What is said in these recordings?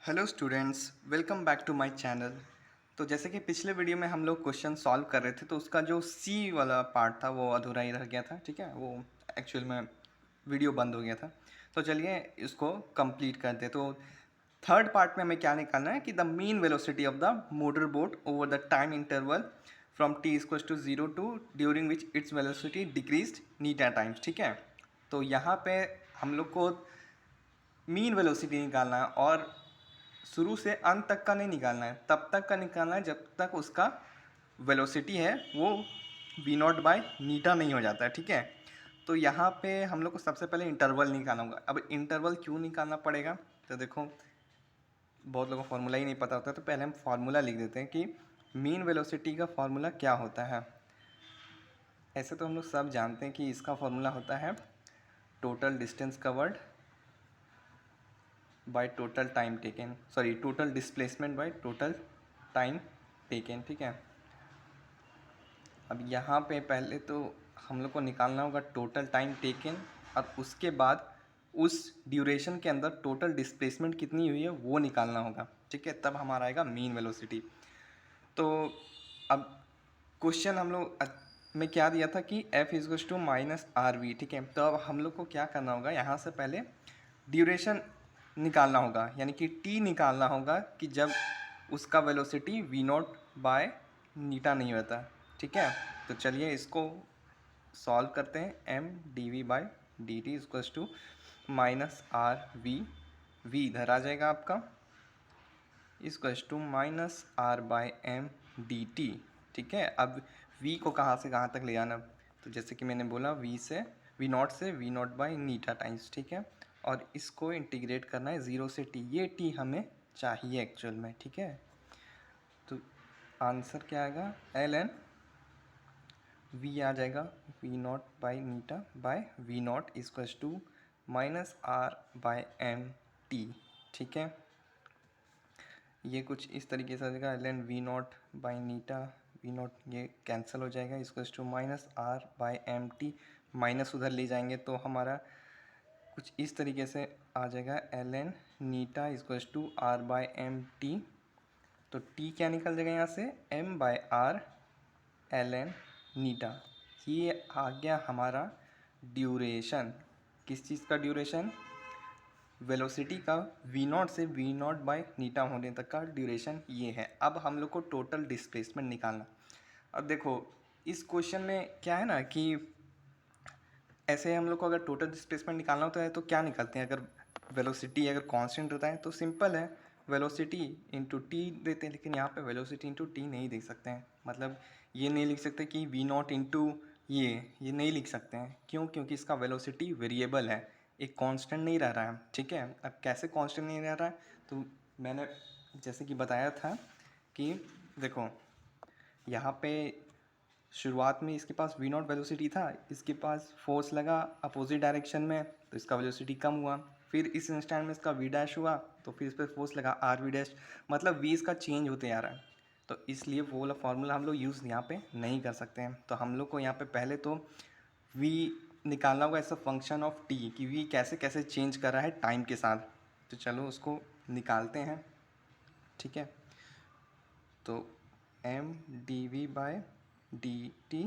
Hello students, welcome back to my channel. तो जैसे कि पिछले वीडियो में हम लोग क्वेश्चन सॉल्व कर रहे थे, तो उसका जो सी वाला पार्ट था वो अधूरा ही रह गया था। ठीक है, वो एक्चुअल में वीडियो बंद हो गया था। तो चलिए इसको कंप्लीट करते हैं। तो थर्ड पार्ट में हमें क्या निकालना है कि the mean velocity of the motor boat over the time interval from t equals to 0 to during which its velocity decreases eta times. ठीक है, तो यहाँ पे हम लोग को मीन वेलोसिटी निकालना है और शुरू से अंत तक का नहीं निकालना है, तब तक का निकालना है जब तक उसका वेलोसिटी है वो वी नॉट बाय नीटा नहीं हो जाता है। ठीक है, तो यहाँ पे हम लोग को सबसे पहले इंटरवल निकालना होगा। अब इंटरवल क्यों निकालना पड़ेगा, तो देखो बहुत लोगों को फार्मूला ही नहीं पता होता, तो पहले हम फार्मूला लिख देते हैं कि मीन वेलोसिटी का फार्मूला क्या होता है। ऐसे तो हम लोग सब जानते हैं कि इसका फार्मूला होता है total distance covered by total time taken, sorry total displacement by total time taken. ठीक है, अब यहाँ पे पहले तो हम लोग को निकालना होगा टोटल टाइम टेकन और उसके बाद उस ड्यूरेशन के अंदर टोटल डिस्प्लेसमेंट कितनी हुई है वो निकालना होगा। ठीक है, तब हमारा आएगा मीन वेलोसिटी। तो अब क्वेश्चन हम लोग में क्या दिया था कि f is to minus r v. ठीक है, तो अब हम लोग को क्या करना होगा, यहाँ से पहले ड्यूरेशन निकालना होगा, यानी कि टी निकालना होगा कि जब उसका वेलोसिटी वी नॉट बाय नीटा नहीं होता। ठीक है, तो चलिए इसको सॉल्व करते हैं। M d v by d t equals to minus r v, v इधर आ जाएगा आपका, equals to minus r by m d t. ठीक है, अब v को कहाँ से कहाँ तक ले आना, तो जैसे कि मैंने बोला v not by Neeta times. ठीक है, और इसको इंटीग्रेट करना है 0 से t, ये t हमें चाहिए एक्चुअल में। ठीक है, तो आंसर क्या आएगा, एल एन वी आ जाएगा we not by eta by v not equals to minus r by m t. ठीक है, ये कुछ इस तरीके से आ जाएगा, L n v not by eta, v not ये कैंसिल हो जाएगा, equals to minus r by m t, minus उधर ले जाएंगे तो हमारा कुछ इस तरीके से आ जाएगा, एल एन नीटा equals to r by m t. तो टी क्या निकल जाएगा यहाँ से, m by r L N नीटा। ये आ गया हमारा ड्यूरेशन। किस चीज़ का ड्यूरेशन, वेलोसिटी का वी नॉट से वी नॉट बाई नीटा होने तक का ड्यूरेशन ये है। अब हम लोग को टोटल डिस्प्लेसमेंट निकालना। अब देखो इस क्वेश्चन में क्या है ना कि ऐसे हम लोग को अगर टोटल डिस्प्लेसमेंट निकालना होता है तो क्या निकालते हैं, अगर वेलोसिटी अगर कांस्टेंट रहता है तो सिंपल है, वेलोसिटी इंटू टी देते हैं। लेकिन यहाँ पे वेलोसिटी इंटू टी नहीं देख सकते हैं, मतलब ये नहीं लिख सकते कि वी नॉट इंटू ये नहीं लिख सकते हैं। क्यों, क्योंकि इसका वेलोसिटी वेरिएबल है, एक कांस्टेंट नहीं रह रहा है। ठीक है, अब कैसे कांस्टेंट नहीं रह रहा है, तो मैंने जैसे कि बताया था कि देखो यहाँ पे शुरुआत में इसके पास वी नॉट वेलोसिटी था, इसके पास फोर्स लगा अपोजिट डायरेक्शन में तो इसका वेलोसिटी कम हुआ। फिर इस इंस्टेंट में इसका वी डैश हुआ तो फिर इस पर फोर्स लगा आर वी डैश, मतलब वी इसका चेंज होते आ रहा है। तो इसलिए वो वाला फार्मूला हम लोग यूज़ यहाँ पे नहीं कर सकते हैं। तो हम लोग को यहाँ पे पहले तो वी निकालना होगा as a function of t, कि वी कैसे कैसे चेंज कर रहा है टाइम के साथ। तो चलो उसको निकालते हैं। ठीक है, तो m d v by d t.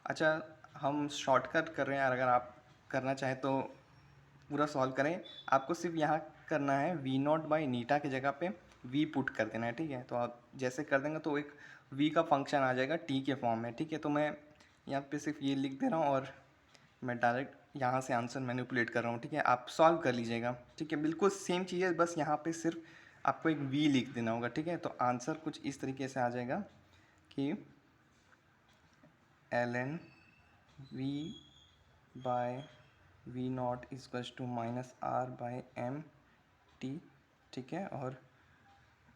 अच्छा, हम शॉर्टकट कर रहे हैं, अगर आप करना चाहें तो पूरा सॉल्व करें। आपको सिर्फ यहाँ करना है वी नॉट बाई नीटा की जगह पे वी पुट कर देना है। ठीक है, तो आप जैसे कर देंगे तो एक वी का फंक्शन आ जाएगा टी के फॉर्म में। ठीक है, तो मैं यहाँ पे सिर्फ ये लिख दे रहा हूँ और मैं डायरेक्ट यहाँ से आंसर मैनिपुलेट कर रहा हूँ। ठीक है, आप सॉल्व कर लीजिएगा। ठीक है, बिल्कुल सेम चीज़ है, बस यहाँ पे सिर्फ आपको एक वी लिख देना होगा। ठीक है, तो आंसर कुछ इस तरीके से आ जाएगा कि l n v by v not equals to minus r by m t. ठीक है, और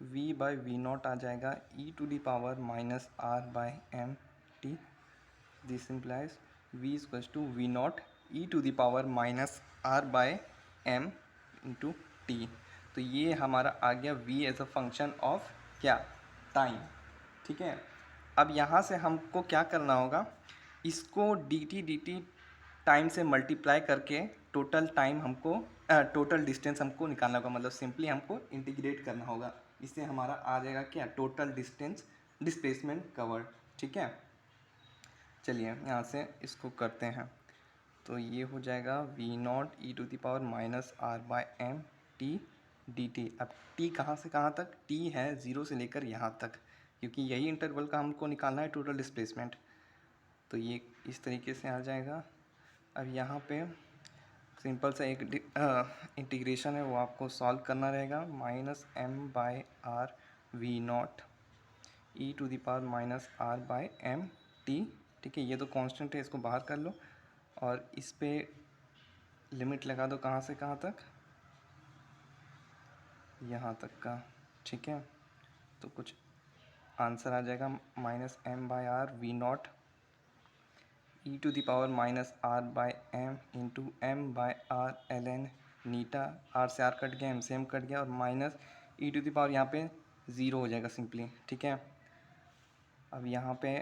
v बाई वी नॉट आ जाएगा e to the power minus r by m t. This implies v equals to v not E to the power minus r by m into t. तो ये हमारा आ गया v as a function of क्या, time. ठीक है, अब यहाँ से हमको क्या करना होगा, इसको डी टी टाइम से मल्टीप्लाई करके टोटल टाइम हमको टोटल डिस्टेंस हमको निकालना होगा, मतलब सिंपली हमको इंटीग्रेट करना होगा। इससे हमारा आ जाएगा क्या, टोटल डिस्टेंस डिस्प्लेसमेंट कवर्ड। ठीक है, चलिए यहाँ से इसको करते हैं। तो ये हो जाएगा we not E to the power minus r by m t d t. अब टी कहाँ से कहाँ तक, टी है 0 से लेकर यहाँ तक, क्योंकि यही इंटरवल का हमको निकालना है टोटल डिस्प्लेसमेंट। तो ये इस तरीके से आ जाएगा। अब यहाँ पे सिंपल सा एक इंटीग्रेशन है वो आपको सॉल्व करना रहेगा। Minus m by r v not E to the power minus r by m t. ठीक है, ये तो कांस्टेंट है, इसको बाहर कर लो और इस पे लिमिट लगा दो कहाँ से कहाँ तक, यहाँ तक का। ठीक है, तो कुछ आंसर आ जाएगा minus m by r v not E to the power minus r by m into m by R L N eta. R से आर कट गया, एम से एम कट गया, और minus e to the power यहाँ पे 0 हो जाएगा simply. ठीक है, अब यहाँ पे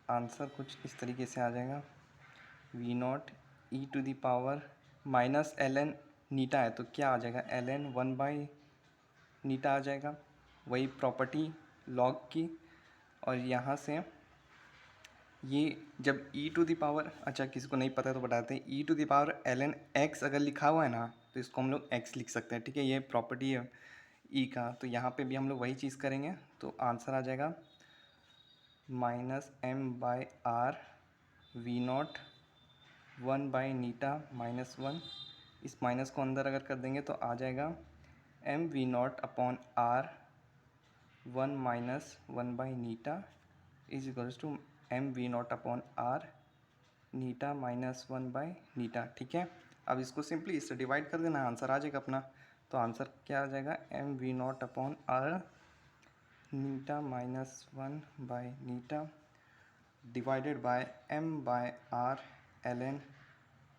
आंसर कुछ इस तरीके से आ जाएगा we not E to the power minus L N eta है तो क्या आ जाएगा, एल एन 1 बाई नीटा आ जाएगा, वही प्रॉपर्टी लॉग की। और यहाँ से ये जब e टू द पावर, अच्छा किसी को नहीं पता तो बताते हैं, e to the power l n x अगर लिखा हुआ है ना तो इसको हम लोग x लिख सकते हैं। ठीक है, ये प्रॉपर्टी है e का, तो यहाँ पे भी हम लोग वही चीज़ करेंगे। तो आंसर आ जाएगा minus m by r v not 1 by eta minus 1। इस माइनस को अंदर अगर कर देंगे तो आ जाएगा M V nought upon R 1 minus 1 by eta is equals to M V nought upon R eta minus 1 by eta. ठीक है, अब इसको सिंपली इससे डिवाइड कर देना, आंसर आ जाएगा अपना। तो आंसर क्या आ जाएगा, M V nought upon R eta minus 1 by eta divided by M by R L N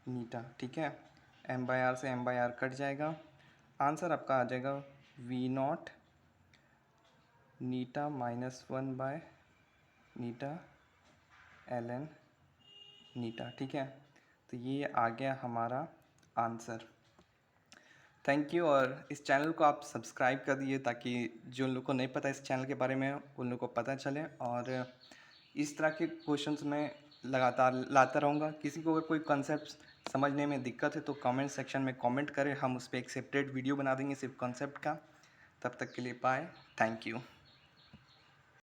eta. ठीक है, एम बाय आर से एम बाय आर कट जाएगा, आंसर आपका आ जाएगा we nought eta minus 1 by eta L N eta. ठीक है, तो ये आ गया हमारा आंसर। थैंक यू, और इस चैनल को आप सब्सक्राइब कर दिए ताकि जो लोग को नहीं पता इस चैनल के बारे में उन लोग को पता चले। और इस तरह के क्वेश्चंस मैं लगातार लाता रहूँगा। किसी को अगर कोई कॉन्सेप्ट समझने में दिक्कत है तो कमेंट सेक्शन में कमेंट करें, हम उस पर एक सेपरेट वीडियो बना देंगे सिर्फ कॉन्सेप्ट का। तब तक के लिए बाय, थैंक यू।